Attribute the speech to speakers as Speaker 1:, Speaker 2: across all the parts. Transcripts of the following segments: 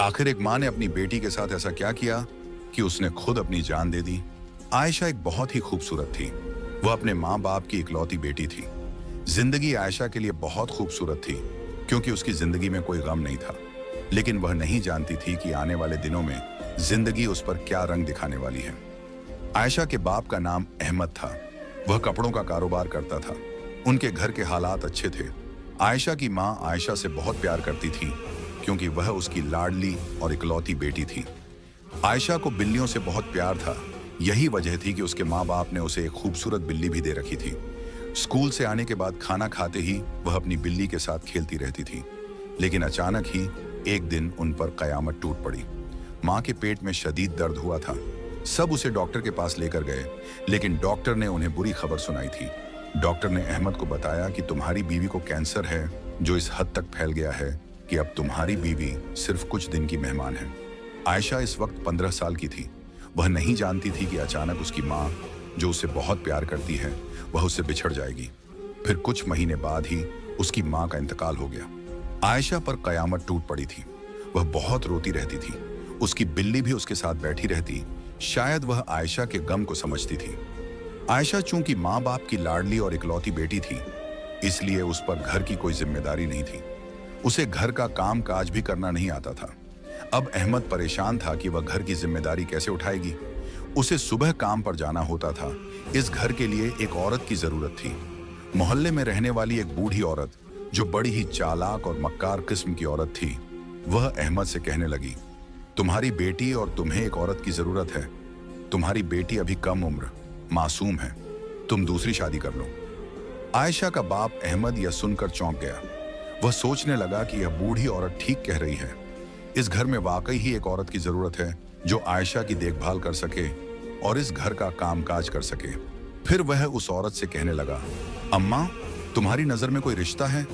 Speaker 1: आखिर एक माँ ने अपनी बेटी के साथ ऐसा क्या किया कि उसने खुद अपनी जान दे दी। आयशा एक बहुत ही खूबसूरत थी। वह अपने माँ बाप की इकलौती बेटी थी। जिंदगी आयशा के लिए बहुत खूबसूरत थी क्योंकि उसकी जिंदगी में कोई गम नहीं था। लेकिन वह नहीं जानती थी कि आने वाले दिनों में जिंदगी उस पर क्या रंग दिखाने वाली है। आयशा के बाप का नाम अहमद था। वह कपड़ों का कारोबार करता था। उनके घर के हालात अच्छे थे। आयशा की माँ आयशा से बहुत प्यार करती थी क्योंकि वह उसकी लाडली और इकलौती बेटी थी। आयशा को बिल्लियों से बहुत प्यार था। यही वजह थी कि उसके माँ बाप ने उसे एक खूबसूरत बिल्ली भी दे रखी थी। स्कूल से आने के बाद खाना खाते ही वह अपनी बिल्ली के साथ खेलती रहती थी। लेकिन अचानक ही एक दिन उन पर कयामत टूट पड़ी। माँ के पेट में शदीद दर्द हुआ था। सब उसे डॉक्टर के पास लेकर गए, लेकिन डॉक्टर ने उन्हें बुरी खबर सुनाई थी। डॉक्टर ने अहमद को बताया कि तुम्हारी बीवी को कैंसर है, जो इस हद तक फैल गया है कि अब तुम्हारी बीवी सिर्फ कुछ दिन की मेहमान है। आयशा इस वक्त 15 साल की थी। वह नहीं जानती थी कि अचानक उसकी माँ, जो उसे बहुत प्यार करती है, वह उससे बिछड़ जाएगी। फिर कुछ महीने बाद ही उसकी माँ का इंतकाल हो गया। आयशा पर कयामत टूट पड़ी थी। वह बहुत रोती रहती थी। उसकी बिल्ली भी उसके साथ बैठी रहती। शायद वह आयशा के गम को समझती थी। आयशा चूंकि माँ बाप की लाडली और इकलौती बेटी थी, इसलिए उस पर घर की कोई जिम्मेदारी नहीं थी। उसे घर का काम काज भी करना नहीं आता था। अब अहमद परेशान था कि वह घर की जिम्मेदारी कैसे उठाएगी। उसे सुबह काम पर जाना होता था। इस घर के लिए एक औरत की जरूरत थी। मोहल्ले में रहने वाली एक बूढ़ी औरत, जो बड़ी ही चालाक और मक्कार किस्म की औरत थी, वह अहमद से कहने लगी, तुम्हारी बेटी और तुम्हें एक औरत की जरूरत है। तुम्हारी बेटी अभी कम उम्र, मासूम है। तुम दूसरी शादी कर लो। आयशा का बाप अहमद यह सुनकर चौंक गया। वह सोचने लगा कि यह बूढ़ी औरत ठीक कह रही है। इस घर में वाकई ही एक औरत की जरूरत है जो आयशा की देखभाल कर सके और इस घर का कामकाज कर सके। फिर वह उस औरत से कहने लगा, अम्मा, तुम्हारी नजर में कोई रिश्ता है?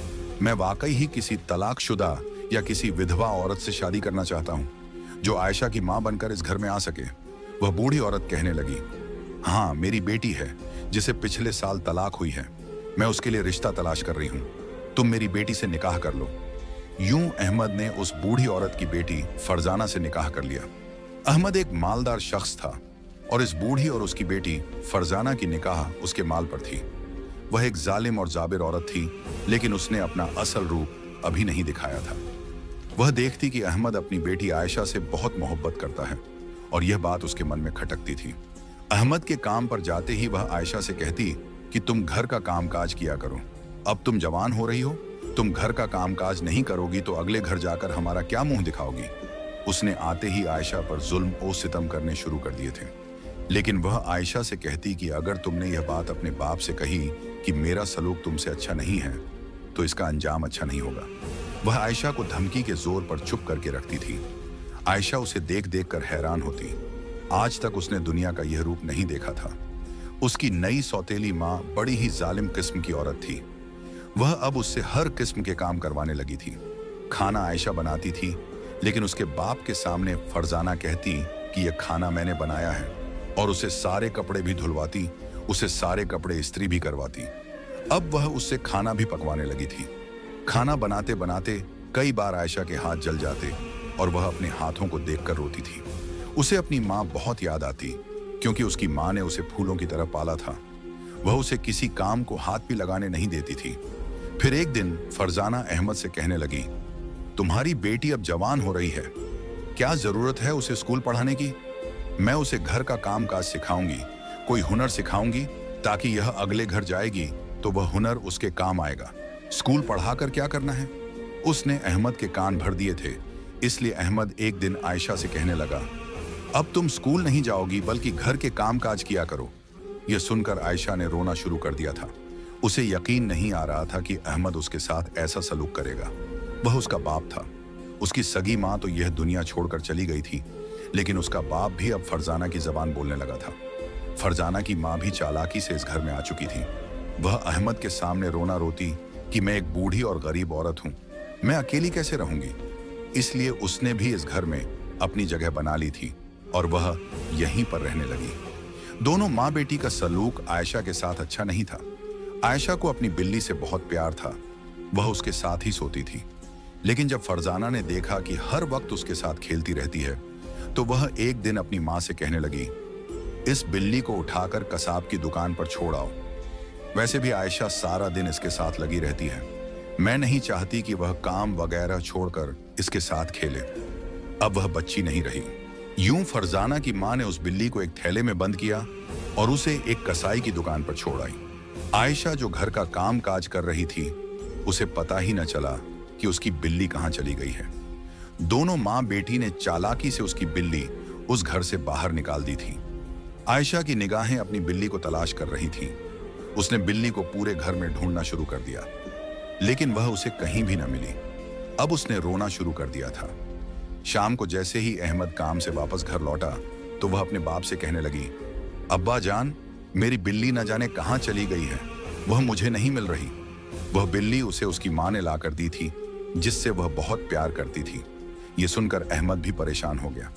Speaker 1: मैं वाकई ही किसी तलाकशुदा या किसी विधवा औरत से शादी करना चाहता हूँ, जो आयशा की माँ बनकर इस घर में आ सके। वह बूढ़ी औरत कहने लगी, हाँ, मेरी बेटी है जिसे पिछले साल तलाक हुई है। मैं उसके लिए रिश्ता तलाश कर रही हूँ। तुम मेरी बेटी से निकाह कर लो। यूं अहमद ने उस बूढ़ी औरत की बेटी फरजाना से निकाह कर लिया। अहमद एक मालदार शख्स था और इस बूढ़ी और उसकी बेटी फरजाना की निकाह उसके माल पर थी। वह एक जालिम और जाबिर औरत थी, लेकिन उसने अपना असल रूप अभी नहीं दिखाया था। वह देखती कि अहमद अपनी बेटी आयशा से बहुत मोहब्बत करता है और यह बात उसके मन में खटकती थी। अहमद के काम पर जाते ही वह आयशा से कहती कि तुम घर का कामकाज किया करो। अब तुम जवान हो रही हो, तुम घर का कामकाज नहीं करोगी तो अगले घर जाकर हमारा क्या मुंह दिखाओगी। उसने आते ही आयशा पर जुल्म और सितम करने शुरू कर दिए थे। लेकिन वह आयशा से कहती कि अगर तुमने यह बात अपने बाप से कही कि मेरा सलूक तुमसे अच्छा नहीं है, तो इसका अंजाम अच्छा नहीं होगा। वह आयशा को धमकी के जोर पर चुप करके रखती थी। आयशा उसे देख देख कर हैरान होती। आज तक उसने दुनिया का यह रूप नहीं देखा था। उसकी नई सौतेली माँ बड़ी ही जालिम किस्म की औरत थी। वह अब उससे हर किस्म के काम करवाने लगी थी। खाना आयशा बनाती थी, लेकिन उसके बाप के सामने फरजाना कहती कि यह खाना मैंने बनाया है, और उसे सारे कपड़े भी धुलवाती, उसे सारे कपड़े इस्त्री भी करवाती। अब वह उससे खाना भी पकवाने लगी थी। खाना बनाते बनाते कई बार आयशा के हाथ जल जाते और वह अपने हाथों को देखकर रोती थी। उसे अपनी माँ बहुत याद आती, क्योंकि उसकी माँ ने उसे फूलों की तरह पाला था। वह उसे किसी काम को हाथ भी लगाने नहीं देती थी। फिर एक दिन फरजाना अहमद से कहने लगी, तुम्हारी बेटी अब जवान हो रही है, क्या जरूरत है उसे स्कूल पढ़ाने की? मैं उसे घर का कामकाज सिखाऊंगी, कोई हुनर सिखाऊंगी, ताकि यह अगले घर जाएगी तो वह हुनर उसके काम आएगा। स्कूल पढ़ाकर क्या करना है? उसने अहमद के कान भर दिए थे। इसलिए अहमद एक दिन आयशा से कहने लगा, अब तुम स्कूल नहीं जाओगी बल्कि घर के कामकाज किया करो। यह सुनकर आयशा ने रोना शुरू कर दिया था। उसे यकीन नहीं आ रहा था कि अहमद उसके साथ ऐसा सलूक करेगा। वह उसका बाप था। उसकी सगी माँ तो यह दुनिया छोड़कर चली गई थी, लेकिन उसका बाप भी अब फरजाना की जबान बोलने लगा था। फरजाना की माँ भी चालाकी से इस घर में आ चुकी थी। वह अहमद के सामने रोना रोती कि मैं एक बूढ़ी और गरीब औरत हूँ, मैं अकेली कैसे रहूंगी। इसलिए उसने भी इस घर में अपनी जगह बना ली थी और वह यहीं पर रहने लगी। दोनों माँ बेटी का सलूक आयशा के साथ अच्छा नहीं था। आयशा को अपनी बिल्ली से बहुत प्यार था। वह उसके साथ ही सोती थी। लेकिन जब फरजाना ने देखा कि हर वक्त उसके साथ खेलती रहती है, तो वह एक दिन अपनी माँ से कहने लगी, इस बिल्ली को उठाकर कसाब की दुकान पर छोड़ आओ। वैसे भी आयशा सारा दिन इसके साथ लगी रहती है, मैं नहीं चाहती कि वह काम वगैरह छोड़कर इसके साथ खेले। अब वह बच्ची नहीं रही। यूं फरजाना की माँ ने उस बिल्ली को एक थैले में बंद किया और उसे एक कसाई की दुकान पर छोड़ आई। आयशा जो घर का काम काज कर रही थी, उसे पता ही न चला कि उसकी बिल्ली कहाँ चली गई है। दोनों माँ बेटी ने चालाकी से उसकी बिल्ली उस घर से बाहर निकाल दी थी। आयशा की निगाहें अपनी बिल्ली को तलाश कर रही थी। उसने बिल्ली को पूरे घर में ढूंढना शुरू कर दिया, लेकिन वह उसे कहीं भी न मिली। अब उसने रोना शुरू कर दिया था। शाम को जैसे ही अहमद काम से वापस घर लौटा, तो वह अपने बाप से कहने लगी, अब्बा जान, मेरी बिल्ली न जाने कहाँ चली गई है, वह मुझे नहीं मिल रही। वह बिल्ली उसे उसकी माँ ने ला कर दी थी, जिससे वह बहुत प्यार करती थी। ये सुनकर अहमद भी परेशान हो गया।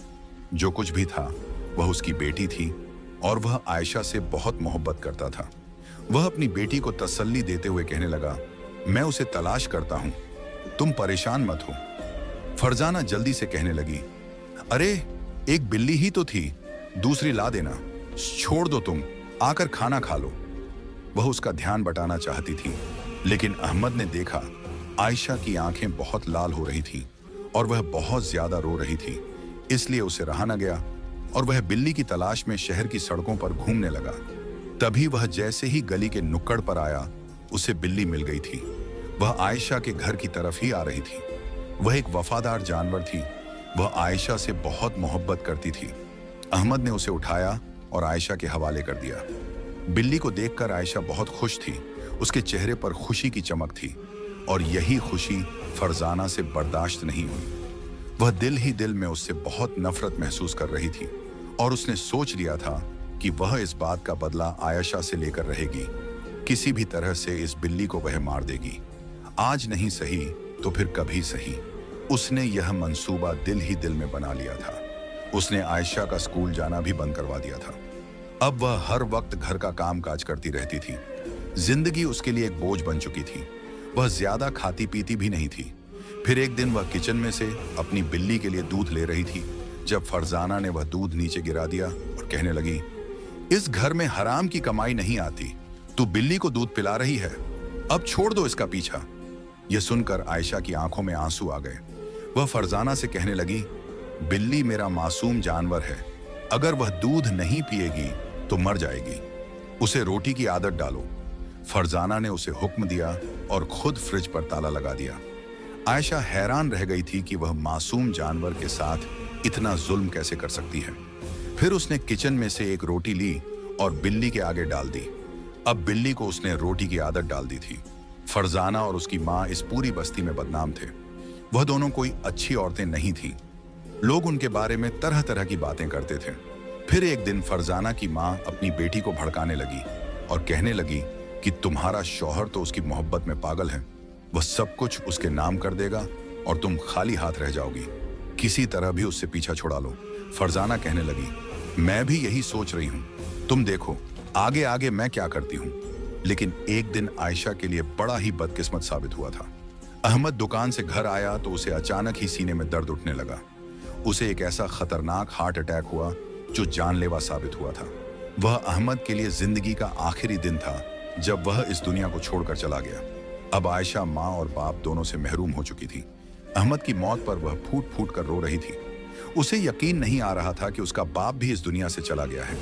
Speaker 1: जो कुछ भी था वह उसकी बेटी थी और वह आयशा से बहुत मोहब्बत करता था। वह अपनी बेटी को तसल्ली देते हुए कहने लगा, मैं उसे तलाश करता हूं, तुम परेशान मत हो। फरजाना जल्दी से कहने लगी, अरे एक बिल्ली ही तो थी, दूसरी ला देना, छोड़ दो, तुम आकर खाना खा लो। वह उसका ध्यान बटाना चाहती थी, लेकिन अहमद ने देखा आयशा की आंखें बहुत लाल हो रही थीं और वह बहुत ज्यादा रो रही थी, इसलिए उसे रहा न गया और वह बिल्ली की तलाश में शहर की सड़कों पर घूमने लगा। तभी वह जैसे ही गली के नुक्कड़ पर आया, उसे बिल्ली मिल गई थी। वह आयशा के घर की तरफ ही आ रही थी। वह एक वफादार जानवर थी। वह आयशा से बहुत मोहब्बत करती थी। अहमद ने उसे उठाया और आयशा के हवाले कर दिया। बिल्ली को देखकर आयशा बहुत खुश थी। उसके चेहरे पर खुशी की चमक थी और यही खुशी फरजाना से बर्दाश्त नहीं हुई। वह दिल ही दिल में उससे बहुत नफरत महसूस कर रही थी और उसने सोच लिया था कि वह इस बात का बदला आयशा से लेकर रहेगी। किसी भी तरह से इस बिल्ली को वह मार देगी। आज नहीं सही तो फिर कभी सही। उसने यह मंसूबा दिल ही दिल में बना लिया था। उसने आयशा का स्कूल जाना भी बंद करवा दिया था। अब वह हर वक्त घर का काम काज करती रहती थी। जिंदगी उसके लिए एक बोझ बन चुकी थी। वह ज्यादा खाती पीती भी नहीं थी। फिर एक दिन वह किचन में से अपनी बिल्ली के लिए दूध ले रही थी, जब फरजाना ने वह दूध नीचे गिरा दिया और कहने लगी, इस घर में हराम की कमाई नहीं आती, तू बिल्ली को दूध पिला रही है, अब छोड़ दो इसका पीछा। यह सुनकर आयशा की आंखों में आंसू आ गए। वह फरजाना से कहने लगी, बिल्ली मेरा मासूम जानवर है, अगर वह दूध नहीं पिएगी तो मर जाएगी, उसे रोटी की आदत डालो। फरजाना ने उसे हुक्म दिया और खुद फ्रिज पर ताला लगा दिया। आयशा हैरान रह गई थी कि वह मासूम जानवर के साथ इतना जुल्म कैसे कर सकती है। फिर उसने किचन में से एक रोटी ली और बिल्ली के आगे डाल दी। अब बिल्ली को उसने रोटी की आदत डाल दी थी। फरजाना और उसकी माँ इस पूरी बस्ती में बदनाम थे। वह दोनों कोई अच्छी औरतें नहीं थीं। लोग उनके बारे में तरह तरह की बातें करते थे। फिर एक दिन फरजाना की माँ अपनी बेटी को भड़काने लगी और कहने लगी कि तुम्हारा शौहर तो उसकी मोहब्बत में पागल है, वह सब कुछ उसके नाम कर देगा और तुम खाली हाथ रह जाओगी, किसी तरह भी उससे पीछा छुड़ा लो। फरजाना कहने लगी, मैं भी यही सोच रही हूँ, तुम देखो आगे आगे मैं क्या करती हूँ। लेकिन एक दिन आयशा के लिए बड़ा ही बदकिस्मत साबित हुआ था। अहमद दुकान से घर आया तो उसे अचानक ही सीने में दर्द उठने लगा। उसे एक ऐसा खतरनाक हार्ट अटैक हुआ जो जानलेवा साबित हुआ था। वह अहमद के लिए जिंदगी का आखिरी दिन था जब वह इस दुनिया को छोड़कर चला गया। अब आयशा माँ और बाप दोनों से महरूम हो चुकी थी। अहमद की मौत पर वह फूट फूट कर रो रही थी। उसे यकीन नहीं आ रहा था कि उसका बाप भी इस दुनिया से चला गया है।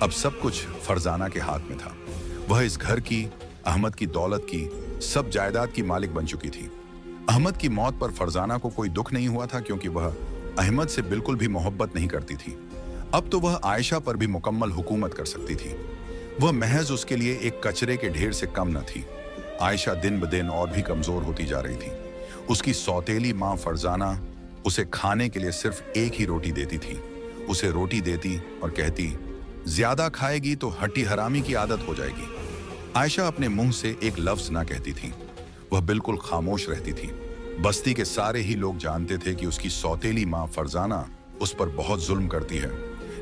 Speaker 1: अब सब कुछ फरजाना के हाथ में था। वह इस घर की, अहमद की दौलत की, सब जायदाद की मालिक बन चुकी थी। अहमद की मौत पर फरजाना को कोई दुख नहीं हुआ था, क्योंकि वह अहमद से बिल्कुल भी मोहब्बत नहीं करती थी। अब तो वह आयशा पर भी मुकम्मल हुकूमत कर सकती थी। वह महज उसके लिए एक कचरे के ढेर से कम न थी। आयशा दिन ब दिन और भी कमजोर होती जा रही थी। उसकी सौतेली माँ फरजाना उसे खाने के लिए सिर्फ एक ही रोटी देती थी। उसे रोटी देती और कहती, ज्यादा खाएगी तो हट्टी हरामी की आदत हो जाएगी। आयशा अपने मुंह से एक लफ्ज ना कहती थी। वह बिल्कुल खामोश रहती थी। बस्ती के सारे ही लोग जानते थे कि उसकी सौतेली माँ फरजाना उस पर बहुत जुल्म करती है,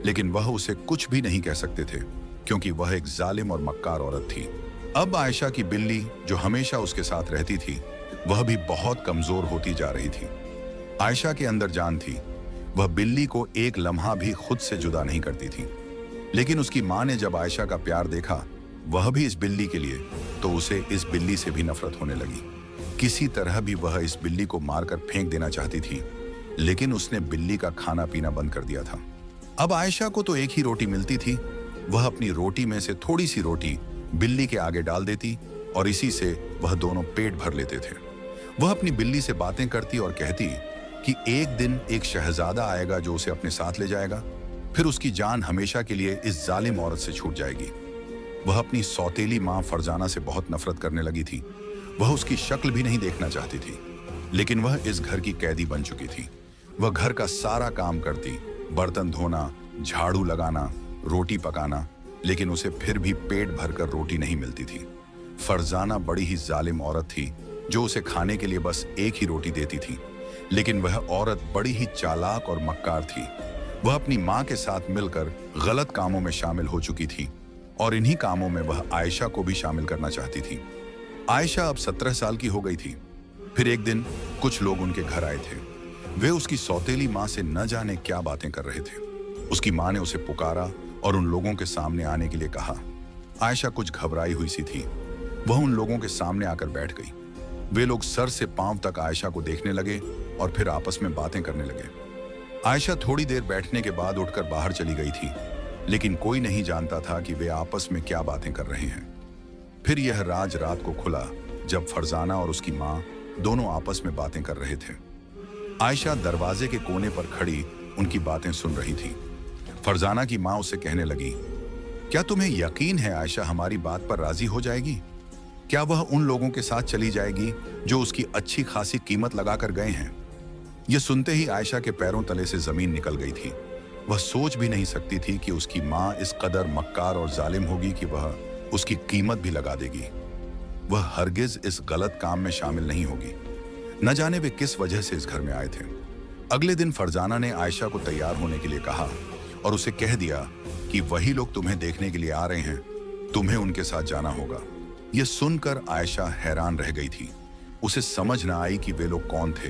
Speaker 1: लेकिन वह उसे कुछ भी नहीं कह सकते थे, क्योंकि वह एक जालिम और मक्कार औरत थी। अब आयशा की बिल्ली, जो हमेशा उसके साथ रहती थी, वह भी बहुत कमजोर होती जा रही थी। आयशा के अंदर जान थी। वह बिल्ली को एक लम्हा भी खुद से जुदा नहीं करती थी। लेकिन उसकी माँ ने जब आयशा का प्यार देखा, वह भी इस बिल्ली के लिए, तो उसे इस बिल्ली से भी नफरत होने लगी। किसी तरह भी वह इस बिल्ली को मारकर फेंक देना चाहती थी, लेकिन उसने बिल्ली का खाना पीना बंद कर दिया था। अब आयशा को तो एक ही रोटी मिलती थी। वह अपनी रोटी में से थोड़ी सी रोटी बिल्ली के आगे डाल देती और इसी से वह दोनों पेट भर लेते थे। वह अपनी बिल्ली से बातें करती और कहती कि एक दिन एक शहजादा आएगा जो उसे अपने साथ ले जाएगा, फिर उसकी जान हमेशा के लिए इस जालिम औरत से छूट जाएगी। वह अपनी सौतेली माँ फरजाना से बहुत नफरत करने लगी थी। वह उसकी शक्ल भी नहीं देखना चाहती थी, लेकिन वह इस घर की कैदी बन चुकी थी। वह घर का सारा काम करती, बर्तन धोना, झाड़ू लगाना, रोटी पकाना, लेकिन उसे फिर भी पेट भरकर रोटी नहीं मिलती थी। फरजाना बड़ी ही जालिम औरत थी जो उसे खाने के लिए बस एक ही रोटी देती थी, लेकिन वह औरत बड़ी ही चालाक और मक्कार थी। वह अपनी माँ के साथ मिलकर गलत कामों में शामिल हो चुकी थी और इन्हीं कामों में वह आयशा को भी शामिल करना चाहती थी। आयशा अब 17 साल की हो गई थी। फिर एक दिन कुछ लोग उनके घर आए थे। वे उसकी सौतेली माँ से न जाने क्या बातें कर रहे थे। उसकी माँ ने उसे पुकारा और उन लोगों के सामने आने के लिए कहा। आयशा कुछ घबराई हुई सी थी। वह उन लोगों के सामने आकर बैठ गई। वे लोग सर से पांव तक आयशा को देखने लगे और फिर आपस में बातें करने लगे। आयशा थोड़ी देर बैठने के बाद उठकर बाहर चली गई थी, लेकिन कोई नहीं जानता था कि वे आपस में क्या बातें कर रहे हैं। फिर यह राज रात को खुला जब फरजाना और उसकी माँ दोनों आपस में बातें कर रहे थे। आयशा दरवाजे के कोने पर खड़ी उनकी बातें सुन रही थी। फरजाना की माँ उससे कहने लगी, क्या तुम्हें यकीन है आयशा हमारी बात पर राजी हो जाएगी? क्या वह उन लोगों के साथ चली जाएगी जो उसकी अच्छी खासी कीमत लगाकर गए हैं? यह सुनते ही आयशा के पैरों तले से जमीन निकल गई थी। वह सोच भी नहीं सकती थी कि उसकी माँ इस कदर मक्कार और जालिम होगी कि वह उसकी कीमत भी लगा देगी। वह हरगिज इस गलत काम में शामिल नहीं होगी। न जाने वे किस वजह से इस घर में आए थे। अगले दिन फरजाना ने आयशा को तैयार होने के लिए कहा और उसे कह दिया कि वही लोग तुम्हें देखने के लिए आ रहे हैं, तुम्हें उनके साथ जाना होगा। यह सुनकर आयशा हैरान रह गई थी। उसे समझ न आई कि वे लोग कौन थे,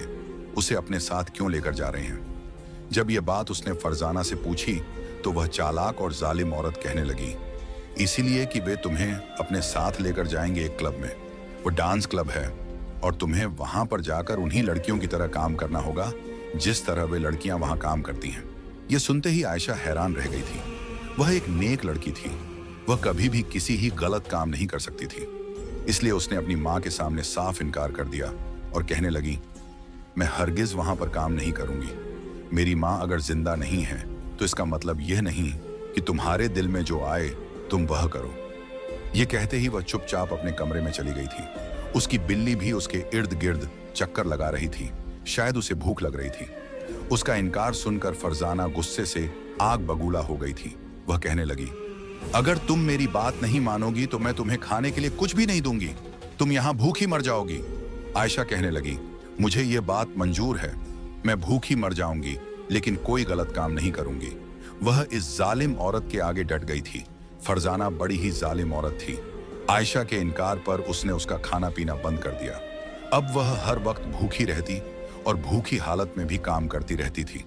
Speaker 1: उसे अपने साथ क्यों लेकर जा रहे हैं। जब यह बात उसने फरजाना से पूछी तो वह चालाक और जालिम औरत कहने लगी, इसीलिए कि वे तुम्हें अपने साथ लेकर जाएंगे एक क्लब में। वो डांस क्लब है और तुम्हें वहां पर जाकर उन्हीं लड़कियों की तरह काम करना होगा जिस तरह वे लड़कियां वहां काम करती हैं। यह सुनते ही आयशा हैरान रह गई थी। वह एक नेक लड़की थी। वह कभी भी किसी ही गलत काम नहीं कर सकती थी। इसलिए उसने अपनी माँ के सामने साफ इनकार कर दिया और कहने लगी, मैं हरगिज वहां पर काम नहीं करूंगी। मेरी माँ अगर जिंदा नहीं है तो इसका मतलब यह नहीं कि तुम्हारे दिल में जो आए तुम वह करो। यह कहते ही वह चुपचाप अपने कमरे में चली गई थी। उसकी बिल्ली भी उसके इर्द गिर्द चक्कर लगा रही थी। शायद उसे भूख लग रही थी। उसका इनकार सुनकर फरजाना गुस्से से आग बबूला हो गई थी। वह कहने लगी, अगर तुम मेरी बात नहीं मानोगी तो मैं तुम्हें खाने के लिए कुछ भी नहीं दूंगी। तुम यहाँ भूखी मर जाओगी। आयशा कहने लगी, मुझे ये बात मंजूर है। मैं भूखी मर जाऊंगी लेकिन कोई गलत काम नहीं करूंगी। वह इस जालिम औरत के आगे डट गई थी। फरजाना बड़ी ही जालिम औरत थी। आयशा के इनकार पर उसने उसका खाना पीना बंद कर दिया। अब वह हर वक्त भूखी रहती और भूखी हालत में भी काम करती रहती थी,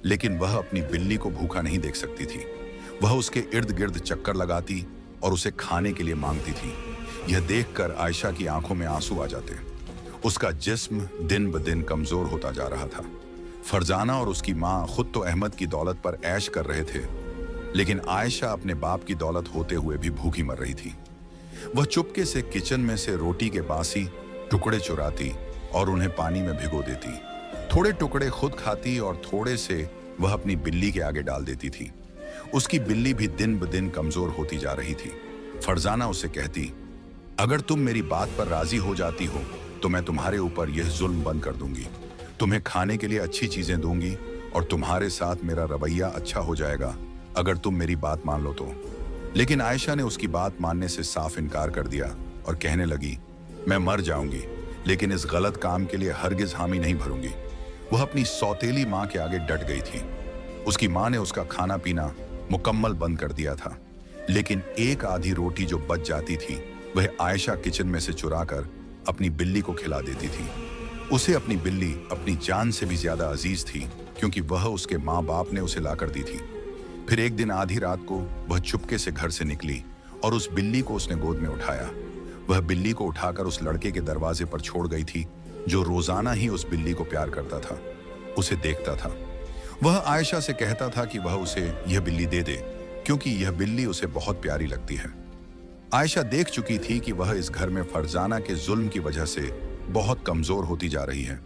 Speaker 1: लेकिन वह अपनी बिल्ली को भूखा नहीं देख सकती थी। वह उसके इर्द गिर्द चक्कर लगाती और उसे खाने के लिए मांगती थी। यह देखकर आयशा की आंखों में आंसू आ जाते। उसका जिस्म दिन ब दिन कमजोर होता जा रहा था। फरजाना और उसकी माँ खुद तो अहमद की दौलत पर ऐश कर रहे थे, लेकिन आयशा अपने बाप की दौलत होते हुए भी भूखी मर रही थी। वह चुपके से किचन में से रोटी के बासी टुकड़े चुराती और उन्हें पानी में भिगो देती। थोड़े टुकड़े खुद खाती और थोड़े से वह अपनी बिल्ली के आगे डाल देती थी। उसकी बिल्ली भी दिन ब दिन कमजोर होती जा रही थी। फरजाना उससे कहती, अगर तुम मेरी बात पर राजी हो जाती हो तो मैं तुम्हारे ऊपर यह जुल्म बंद कर दूंगी। तुम्हें खाने के लिए अच्छी चीजें दूंगी और तुम्हारे साथ मेरा रवैया अच्छा हो जाएगा अगर तुम मेरी बात मान लो तो। लेकिन आयशा ने उसकी बात मानने से साफ इनकार कर दिया और कहने लगी, मैं मर जाऊंगी लेकिन इस गलत काम के लिए हरगिज हामी नहीं भरूंगी। वह अपनी सौतेली माँ के आगे डट गई थी। उसकी माँ ने उसका खाना पीना मुकम्मल बंद कर दिया था, लेकिन एक आधी रोटी जो बच जाती थी वह आयशा किचन में से चुराकर अपनी बिल्ली को खिला देती थी। उसे अपनी बिल्ली अपनी जान से भी ज्यादा अजीज थी, क्योंकि वह उसके माँ बाप ने उसे लाकर दी थी। फिर एक दिन आधी रात को वह चुपके से घर से निकली और उस बिल्ली को उसने गोद में उठाया। वह बिल्ली को उठाकर उस लड़के के दरवाजे पर छोड़ गई थी, जो रोजाना ही उस बिल्ली को प्यार करता था, उसे देखता था। वह आयशा से कहता था कि वह उसे यह बिल्ली दे दे, क्योंकि यह बिल्ली उसे बहुत प्यारी लगती है। आयशा देख चुकी थी कि वह इस घर में फरजाना के जुल्म की वजह से बहुत कमजोर होती जा रही है,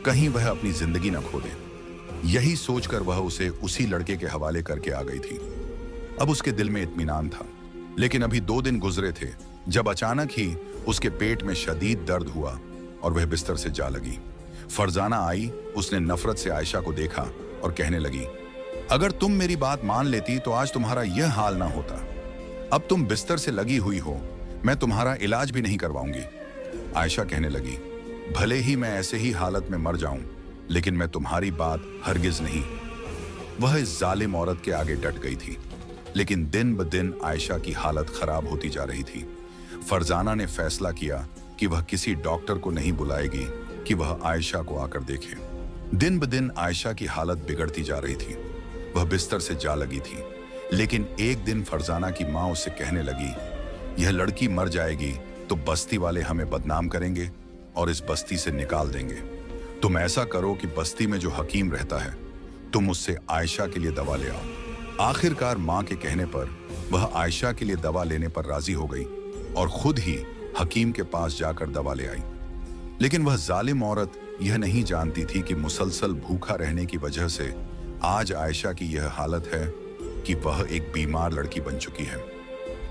Speaker 1: कहीं वह अपनी जिंदगी न खो दे। यही सोचकर वह उसे उसी लड़के के हवाले करके आ गई थी। अब उसके दिल में इत्मीनान था, लेकिन अभी 2 दिन गुजरे थे जब अचानक ही उसके पेट में शदीद दर्द हुआ और वह बिस्तर से जा लगी। फरजाना आई, उसने नफरत से आयशा को देखा और कहने लगी, अगर तुम मेरी बात मान लेती तो आज तुम्हारा यह हाल ना होता। अब तुम बिस्तर से लगी हुई हो, मैं तुम्हारा इलाज भी नहीं करवाऊंगी। आयशा कहने लगी, भले ही मैं ऐसे ही हालत में मर जाऊं, लेकिन मैं तुम्हारी बात हरगिज नहीं। वह इस जालिम औरत के आगे डट गई थी, लेकिन दिन ब दिन आयशा की हालत खराब होती जा रही थी। फरजाना ने फैसला किया कि वह किसी डॉक्टर को नहीं बुलाएगी कि वह आयशा को आकर देखे। दिन ब दिन आयशा की हालत बिगड़ती जा रही थी। वह बिस्तर से जा लगी थी, लेकिन एक दिन फरजाना की माँ उससे कहने लगी, यह लड़की मर जाएगी तो बस्ती वाले हमें बदनाम करेंगे और इस बस्ती से निकाल देंगे। तुम ऐसा करो कि बस्ती में जो हकीम रहता है, तुम उससे आयशा के लिए दवा ले आओ। आखिरकार माँ के कहने पर वह आयशा के लिए दवा लेने पर राजी हो गई और खुद ही हकीम के पास जाकर दवा ले आई। लेकिन वह जालिम औरत यह नहीं जानती थी कि मुसलसल भूखा रहने की वजह से आज आयशा की यह हालत है कि वह एक बीमार लड़की बन चुकी है।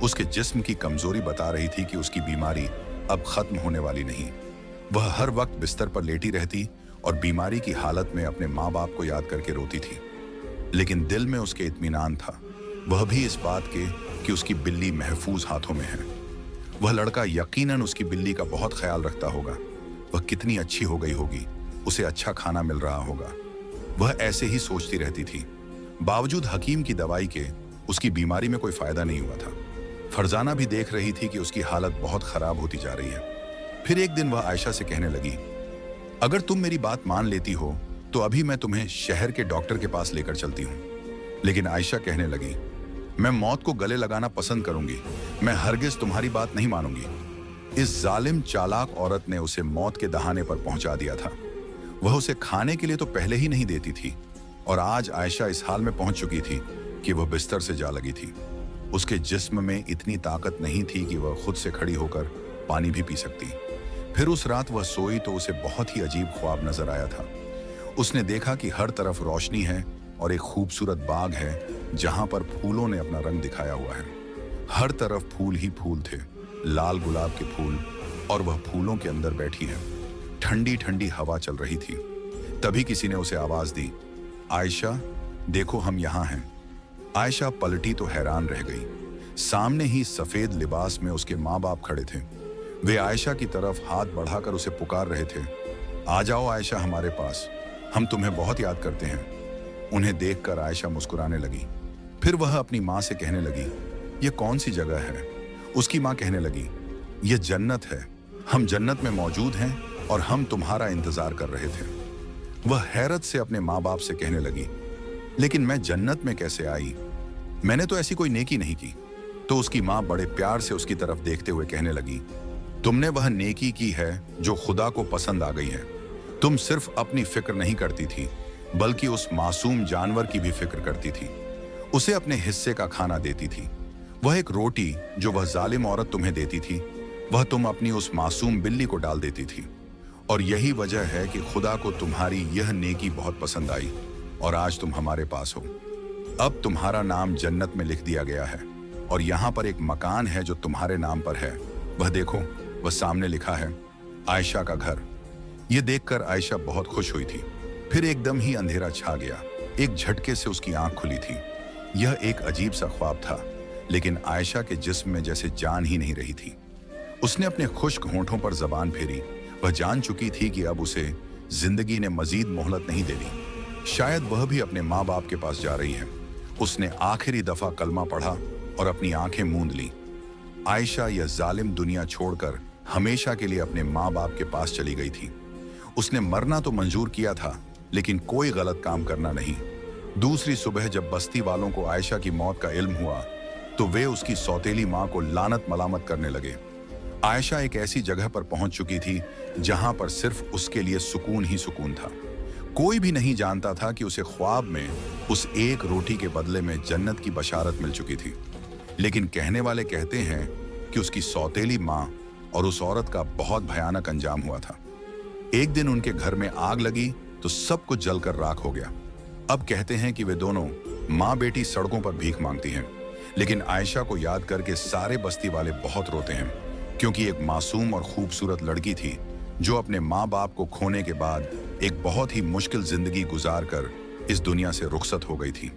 Speaker 1: उसके जिस्म की कमजोरी बता रही थी कि उसकी बीमारी अब खत्म होने वाली नहीं। वह हर वक्त बिस्तर पर लेटी रहती और बीमारी की हालत में अपने माँ बाप को याद करके रोती थी, लेकिन दिल में उसके इत्मीनान था, वह भी इस बात के कि उसकी बिल्ली महफूज हाथों में है। वह लड़का यकीनन उसकी बिल्ली का बहुत ख्याल रखता होगा। वह कितनी अच्छी हो गई होगी, उसे अच्छा खाना मिल रहा होगा। वह ऐसे ही सोचती रहती थी। बावजूद हकीम की दवाई के उसकी बीमारी में कोई फायदा नहीं हुआ था। फरजाना भी देख रही थी कि उसकी हालत बहुत खराब होती जा रही है। फिर एक दिन वह आयशा से कहने लगी, अगर तुम मेरी बात मान लेती हो तो अभी मैं तुम्हें शहर के डॉक्टर के पास लेकर चलती हूँ। लेकिन आयशा कहने लगी, मैं मौत को गले लगाना पसंद करूंगी, मैं हरगिज तुम्हारी बात नहीं मानूंगी। इस जालिम चालाक औरत ने उसे मौत के दहाने पर पहुंचा दिया था। वह उसे खाने के लिए तो पहले ही नहीं देती थी, और आज आयशा इस हाल में पहुंच चुकी थी कि वह बिस्तर से जा लगी थी। उसके जिस्म में इतनी ताकत नहीं थी कि वह खुद से खड़ी होकर पानी भी पी सकती। फिर उस रात वह सोई तो उसे बहुत ही अजीब ख्वाब नजर आया था। उसने देखा कि हर तरफ रोशनी है और एक खूबसूरत बाग है जहां पर फूलों ने अपना रंग दिखाया हुआ है। हर तरफ फूल ही फूल थे, लाल गुलाब के फूल, और वह फूलों के अंदर बैठी है। ठंडी ठंडी हवा चल रही थी। तभी किसी ने उसे आवाज दी, आयशा देखो हम यहाँ हैं। आयशा पलटी तो हैरान रह गई। सामने ही सफेद लिबास में उसके माँ बाप खड़े थे। वे आयशा की तरफ हाथ बढ़ाकर उसे पुकार रहे थे, आ जाओ आयशा हमारे पास, हम तुम्हें बहुत याद करते हैं। उन्हें देखकर आयशा मुस्कुराने लगी। फिर वह अपनी माँ से कहने लगी, ये कौन सी जगह है? उसकी माँ कहने लगी, ये जन्नत है, हम जन्नत में मौजूद हैं और हम तुम्हारा इंतजार कर रहे थे। वह हैरत से अपने माँ बाप से कहने लगी, लेकिन मैं जन्नत में कैसे आई? मैंने तो ऐसी कोई नेकी नहीं की। तो उसकी माँ बड़े प्यार से उसकी तरफ देखते हुए कहने लगी, तुमने वह नेकी की है जो खुदा को पसंद आ गई है। तुम सिर्फ अपनी फिक्र नहीं करती थी, बल्कि उस मासूम जानवर की भी फिक्र करती थी। उसे अपने हिस्से का खाना देती थी। वह एक रोटी जो वह जालिम औरत तुम्हें देती थी, वह तुम अपनी उस मासूम बिल्ली को डाल देती थी। और यही वजह है कि खुदा को तुम्हारी यह नेकी बहुत पसंद आई और आज तुम हमारे पास हो। अब तुम्हारा नाम जन्नत में लिख दिया गया है और यहाँ पर एक मकान है जो तुम्हारे नाम पर है। वह देखो, वह सामने लिखा है आयशा का घर। यह देखकर आयशा बहुत खुश हुई थी। फिर एकदम ही अंधेरा छा गया। एक झटके से उसकी आंख खुली थी। यह एक अजीब सा ख्वाब था, लेकिन आयशा के जिस्म में जैसे जान ही नहीं रही थी। उसने अपने खुश्क होंठों पर जबान फेरी। वह जान चुकी थी कि अब उसे जिंदगी ने मजीद मोहलत नहीं देनी। शायद वह भी अपने माँ बाप के पास जा रही है। उसने आखिरी दफा कलमा पढ़ा और अपनी आंखें मूंद ली। आयशा यह जालिम दुनिया छोड़कर हमेशा के लिए अपने माँ बाप के पास चली गई थी। उसने मरना तो मंजूर किया था, लेकिन कोई गलत काम करना नहीं। दूसरी सुबह जब बस्ती वालों को आयशा की मौत का इल्म हुआ, तो वे उसकी सौतेली माँ को लानत मलामत करने लगे। आयशा एक ऐसी जगह पर पहुंच चुकी थी जहां पर सिर्फ उसके लिए सुकून ही सुकून था। कोई भी नहीं जानता था कि उसे ख्वाब में उस एक रोटी के बदले में जन्नत की बशारत मिल चुकी थी। लेकिन कहने वाले कहते हैं कि उसकी सौतेली माँ और उस औरत का बहुत भयानक अंजाम हुआ था। एक दिन उनके घर में आग लगी तो सब कुछ जलकर राख हो गया। अब कहते हैं कि वे दोनों माँ बेटी सड़कों पर भीख मांगती हैं, लेकिन आयशा को याद करके सारे बस्ती वाले बहुत रोते हैं, क्योंकि एक मासूम और खूबसूरत लड़की थी जो अपने माँ बाप को खोने के बाद एक बहुत ही मुश्किल जिंदगी गुजार कर इस दुनिया से रुखसत हो गई थी।